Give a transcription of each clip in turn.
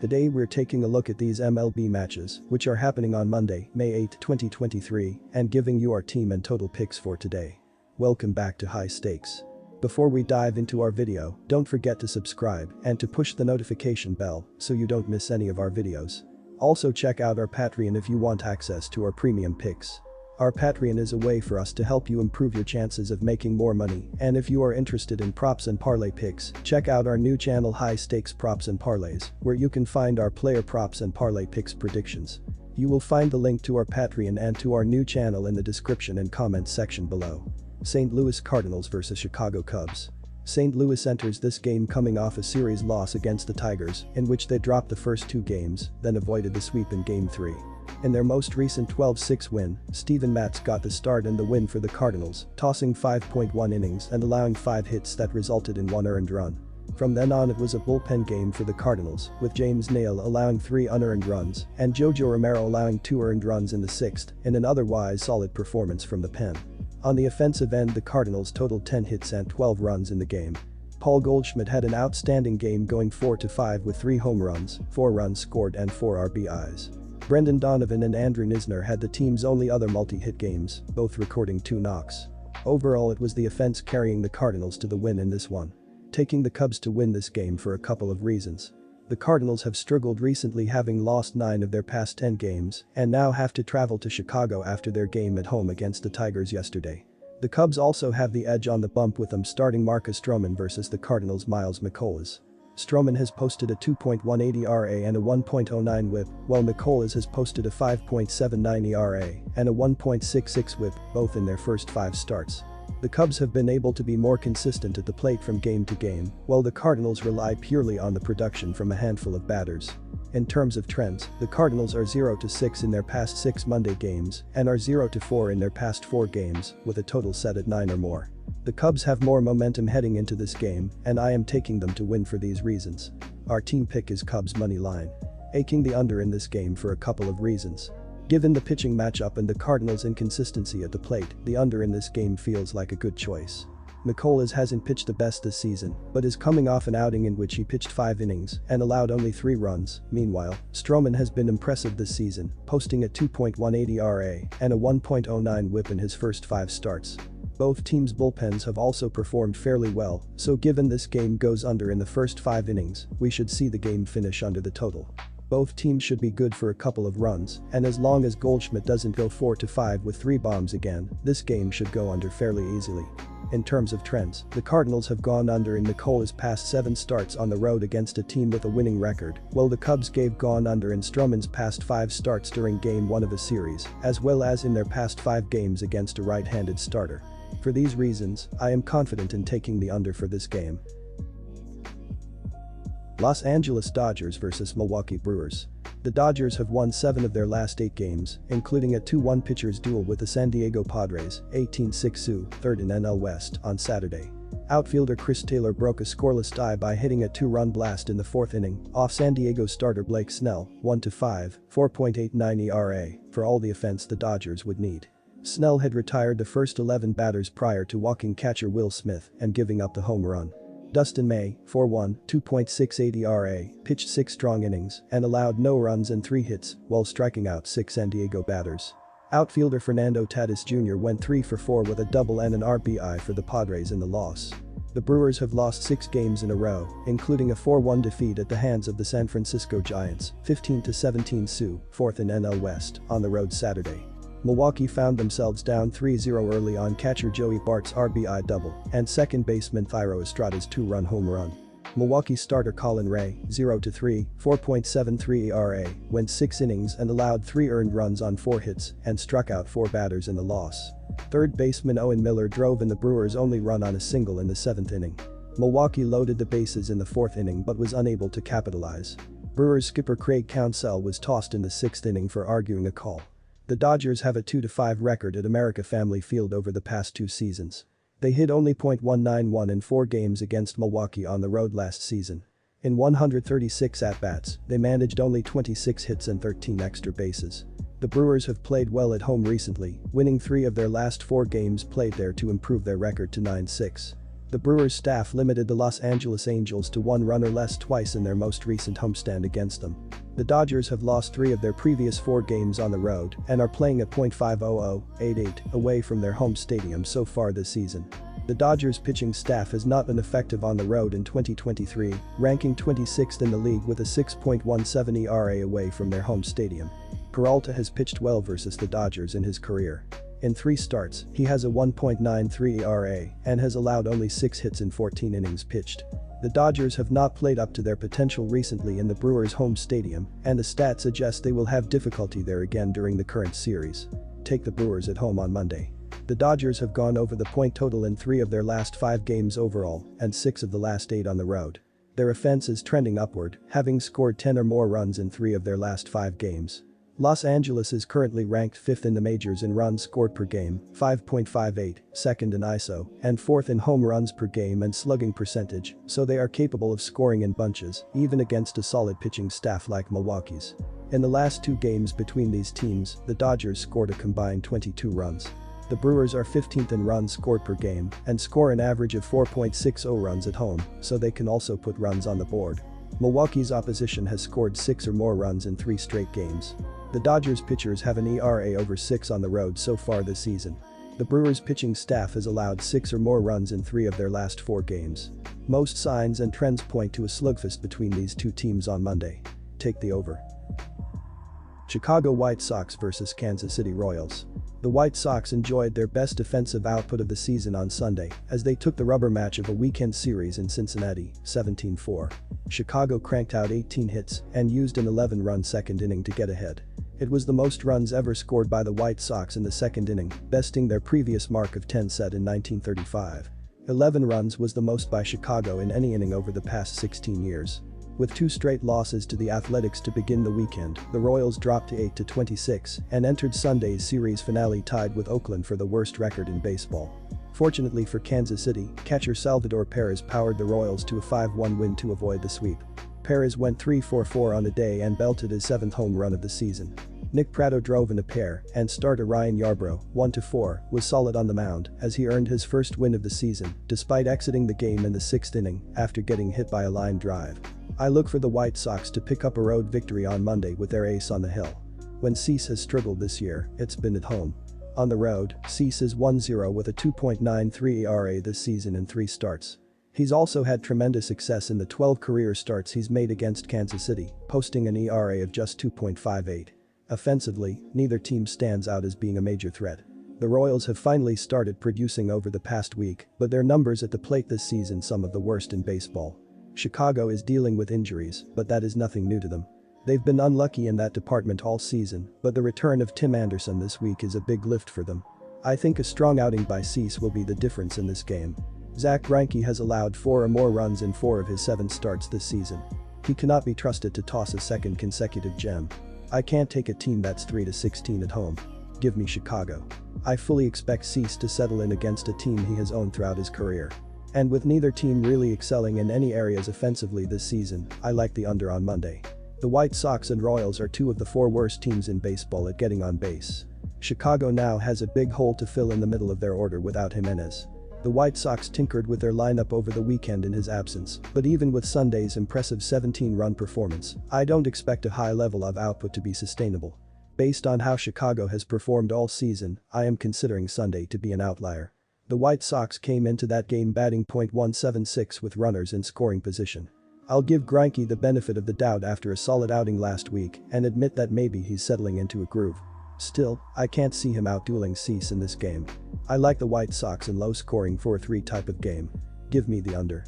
Today we're taking a look at these MLB matches, which are happening on Monday, May 8, 2023, and giving you our team and total picks for today. Welcome back to High Stakes. Before we dive into our video, don't forget to subscribe and to push the notification bell so you don't miss any of our videos. Also check out our Patreon if you want access to our premium picks. Our Patreon is a way for us to help you improve your chances of making more money, and if you are interested in props and parlay picks, check out our new channel High Stakes Props and Parlays, where you can find our player props and parlay picks predictions. You will find the link to our Patreon and to our new channel in the description and comments section below. St. Louis Cardinals vs Chicago Cubs. St. Louis enters this game coming off a series loss against the Tigers, in which they dropped the first two games, then avoided the sweep in Game 3. In their most recent 12-6 win, Steven Matz got the start and the win for the Cardinals, tossing 5.1 innings and allowing 5 hits that resulted in 1 earned run. From then on it was a bullpen game for the Cardinals, with James Nail allowing 3 unearned runs and Jojo Romero allowing 2 earned runs in the 6th, in an otherwise solid performance from the pen. On the offensive end, the Cardinals totaled 10 hits and 12 runs in the game. Paul Goldschmidt had an outstanding game, going 4-5 with 3 home runs, 4 runs scored and 4 RBIs. Brendan Donovan and Andrew Knizner had the team's only other multi-hit games, both recording 2 knocks. Overall it was the offense carrying the Cardinals to the win in this one. Taking the Cubs to win this game for a couple of reasons. The Cardinals have struggled recently, having lost 9 of their past 10 games and now have to travel to Chicago after their game at home against the Tigers yesterday. The Cubs also have the edge on the bump, with them starting Marcus Stroman versus the Cardinals' Miles Mikolas. Stroman has posted a 2.18 ERA and a 1.09 WHIP, while Mikolas has posted a 5.79 ERA and a 1.66 WHIP, both in their first 5 starts. The Cubs have been able to be more consistent at the plate from game to game, while the Cardinals rely purely on the production from a handful of batters. In terms of trends, the Cardinals are 0-6 in their past 6 Monday games and are 0-4 in their past 4 games, with a total set at 9 or more. The Cubs have more momentum heading into this game, and I am taking them to win for these reasons. Our team pick is Cubs money line. Aching the under in this game for a couple of reasons. Given the pitching matchup and the Cardinals' inconsistency at the plate, the under in this game feels like a good choice. Mikolas hasn't pitched the best this season, but is coming off an outing in which he pitched 5 innings and allowed only 3 runs. Meanwhile, Stroman has been impressive this season, posting a 2.18 ERA and a 1.09 WHIP in his first 5 starts. Both teams' bullpens have also performed fairly well, so given this game goes under in the first 5 innings, we should see the game finish under the total. Both teams should be good for a couple of runs, and as long as Goldschmidt doesn't go 4-5 with 3 bombs again, this game should go under fairly easily. In terms of trends, the Cardinals have gone under in Mikolas' past 7 starts on the road against a team with a winning record, while the Cubs gave gone under in Stroman's past 5 starts during Game 1 of a series, as well as in their past 5 games against a right-handed starter. For these reasons, I am confident in taking the under for this game. Los Angeles Dodgers vs Milwaukee Brewers. The Dodgers have won 7 of their last 8 games, including a 2-1 pitchers duel with the San Diego Padres, 18-6, third in NL West, on Saturday. Outfielder Chris Taylor broke a scoreless tie by hitting a 2-run blast in the 4th inning off San Diego starter Blake Snell, 1-5, 4.89 ERA, for all the offense the Dodgers would need. Snell had retired the first 11 batters prior to walking catcher Will Smith and giving up the home run. Dustin May, 4-1, 2.68 ERA, pitched 6 strong innings and allowed no runs and 3 hits while striking out 6 San Diego batters. Outfielder Fernando Tatis Jr. went 3 for 4 with a double and an RBI for the Padres in the loss. The Brewers have lost 6 games in a row, including a 4-1 defeat at the hands of the San Francisco Giants, 15-17, 4th in NL West, on the road Saturday. Milwaukee found themselves down 3-0 early on catcher Joey Bart's RBI double and second baseman Thairo Estrada's 2-run home run. Milwaukee starter Colin Ray, 0-3, 4.73 ERA, went 6 innings and allowed 3 earned runs on 4 hits and struck out 4 batters in the loss. Third baseman Owen Miller drove in the Brewers' only run on a single in the 7th inning. Milwaukee loaded the bases in the 4th inning but was unable to capitalize. Brewers skipper Craig Counsell was tossed in the 6th inning for arguing a call. The Dodgers have a 2-5 record at America Family Field over the past 2 seasons. They hit only .191 in 4 games against Milwaukee on the road last season. In 136 at-bats, they managed only 26 hits and 13 extra bases. The Brewers have played well at home recently, winning 3 of their last 4 games played there to improve their record to 9-6. The Brewers staff limited the Los Angeles Angels to 1 run or less twice in their most recent homestand against them. The Dodgers have lost 3 of their previous 4 games on the road and are playing at .50088 away from their home stadium so far this season. The Dodgers pitching staff has not been effective on the road in 2023, ranking 26th in the league with a 6.17 ERA away from their home stadium. Peralta has pitched well versus the Dodgers in his career. In 3 starts, he has a 1.93 ERA and has allowed only 6 hits in 14 innings pitched. The Dodgers have not played up to their potential recently in the Brewers' home stadium, and the stats suggest they will have difficulty there again during the current series. Take the Brewers at home on Monday. The Dodgers have gone over the point total in 3 of their last 5 games overall and 6 of the last 8 on the road. Their offense is trending upward, having scored 10 or more runs in 3 of their last 5 games. Los Angeles is currently ranked 5th in the majors in runs scored per game, 5.58, 2nd in ISO, and 4th in home runs per game and slugging percentage, so they are capable of scoring in bunches, even against a solid pitching staff like Milwaukee's. In the last 2 games between these teams, the Dodgers scored a combined 22 runs. The Brewers are 15th in runs scored per game and score an average of 4.60 runs at home, so they can also put runs on the board. Milwaukee's opposition has scored 6 or more runs in 3 straight games. The Dodgers pitchers have an ERA over 6 on the road so far this season. The Brewers pitching staff has allowed 6 or more runs in 3 of their last 4 games. Most signs and trends point to a slugfest between these 2 teams on Monday. Take the over. Chicago White Sox vs Kansas City Royals. The White Sox enjoyed their best defensive output of the season on Sunday as they took the rubber match of a weekend series in Cincinnati, 17-4. Chicago cranked out 18 hits and used an 11-run second inning to get ahead. It was the most runs ever scored by the White Sox in the second inning, besting their previous mark of 10 set in 1935. 11 runs was the most by Chicago in any inning over the past 16 years. With 2 straight losses to the Athletics to begin the weekend, the Royals dropped to 8-26 and entered Sunday's series finale tied with Oakland for the worst record in baseball. Fortunately for Kansas City, catcher Salvador Perez powered the Royals to a 5-1 win to avoid the sweep. Perez went 3-for-4 on the day and belted his 7th home run of the season. Nick Pratto drove in a pair, and starter Ryan Yarbrough, 1-4, was solid on the mound as he earned his first win of the season despite exiting the game in the 6th inning after getting hit by a line drive. I look for the White Sox to pick up a road victory on Monday with their ace on the hill. When Cease has struggled this year, it's been at home. On the road, Cease is 1-0 with a 2.93 ERA this season in 3 starts. He's also had tremendous success in the 12 career starts he's made against Kansas City, posting an ERA of just 2.58. Offensively, neither team stands out as being a major threat. The Royals have finally started producing over the past week, but their numbers at the plate this season some of the worst in baseball. Chicago is dealing with injuries, but that is nothing new to them. They've been unlucky in that department all season, but the return of Tim Anderson this week is a big lift for them. I think a strong outing by Cease will be the difference in this game. Zach Greinke has allowed 4 or more runs in 4 of his 7 starts this season. He cannot be trusted to toss a second consecutive gem. I can't take a team that's 3-16 at home. Give me Chicago. I fully expect Cease to settle in against a team he has owned throughout his career. And with neither team really excelling in any areas offensively this season, I like the under on Monday. The White Sox and Royals are 2 of the 4 worst teams in baseball at getting on base. Chicago now has a big hole to fill in the middle of their order without Jimenez. The White Sox tinkered with their lineup over the weekend in his absence, but even with Sunday's impressive 17-run performance, I don't expect a high level of output to be sustainable. Based on how Chicago has performed all season, I am considering Sunday to be an outlier. The White Sox came into that game batting .176 with runners in scoring position. I'll give Greinke the benefit of the doubt after a solid outing last week and admit that maybe he's settling into a groove. Still, I can't see him outdueling Cease in this game. I like the White Sox in low-scoring 4-3 type of game. Give me the under.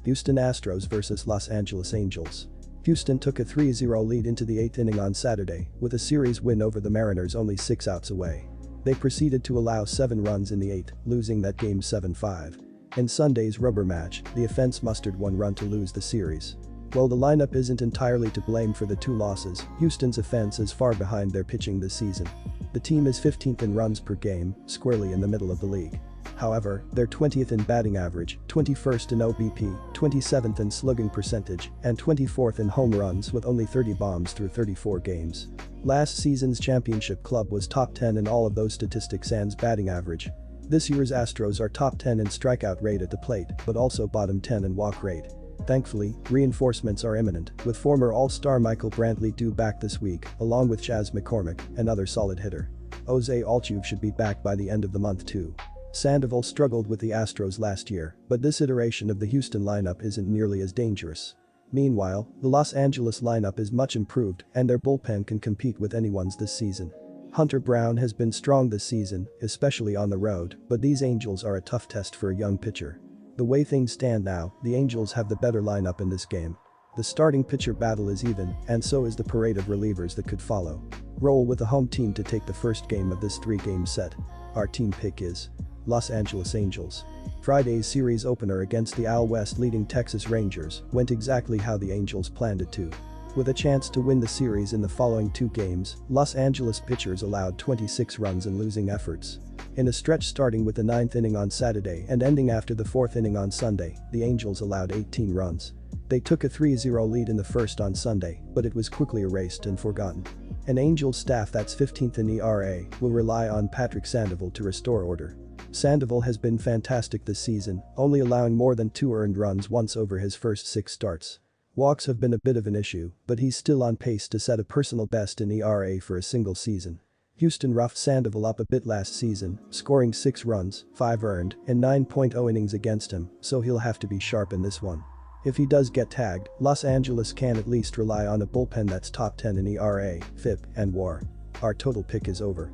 Houston Astros vs Los Angeles Angels. Houston took a 3-0 lead into the 8th inning on Saturday, with a series win over the Mariners only 6 outs away. They proceeded to allow 7 runs in the 8th, losing that game 7-5. In Sunday's rubber match, the offense mustered 1 run to lose the series. While the lineup isn't entirely to blame for the 2 losses, Houston's offense is far behind their pitching this season. The team is 15th in runs per game, squarely in the middle of the league. However, they're 20th in batting average, 21st in OBP, 27th in slugging percentage, and 24th in home runs with only 30 bombs through 34 games. Last season's championship club was top 10 in all of those statistics sans batting average. This year's Astros are top 10 in strikeout rate at the plate, but also bottom 10 in walk rate. Thankfully, reinforcements are imminent, with former All-Star Michael Brantley due back this week, along with Chas McCormick, another solid hitter. Jose Altuve should be back by the end of the month too. Sandoval struggled with the Astros last year, but this iteration of the Houston lineup isn't nearly as dangerous. Meanwhile, the Los Angeles lineup is much improved and their bullpen can compete with anyone's this season. Hunter Brown has been strong this season, especially on the road, but these Angels are a tough test for a young pitcher. The way things stand now, the Angels have the better lineup in this game. The starting pitcher battle is even, and so is the parade of relievers that could follow. Roll with the home team to take the first game of this 3-game set. Our team pick is Los Angeles Angels. Friday's series opener against the AL West leading Texas Rangers went exactly how the Angels planned it to. With a chance to win the series in the following 2 games, Los Angeles pitchers allowed 26 runs in losing efforts. In a stretch starting with the 9th inning on Saturday and ending after the 4th inning on Sunday, the Angels allowed 18 runs. They took a 3-0 lead in the first on Sunday, but it was quickly erased and forgotten. An Angels staff that's 15th in ERA will rely on Patrick Sandoval to restore order. Sandoval has been fantastic this season, only allowing more than 2 earned runs once over his first 6 starts. Walks have been a bit of an issue, but he's still on pace to set a personal best in ERA for a single season. Houston roughed Sandoval up a bit last season, scoring 6 runs, 5 earned, and 9.0 innings against him, so he'll have to be sharp in this one. If he does get tagged, Los Angeles can at least rely on a bullpen that's top 10 in ERA, FIP, and WAR. Our total pick is over.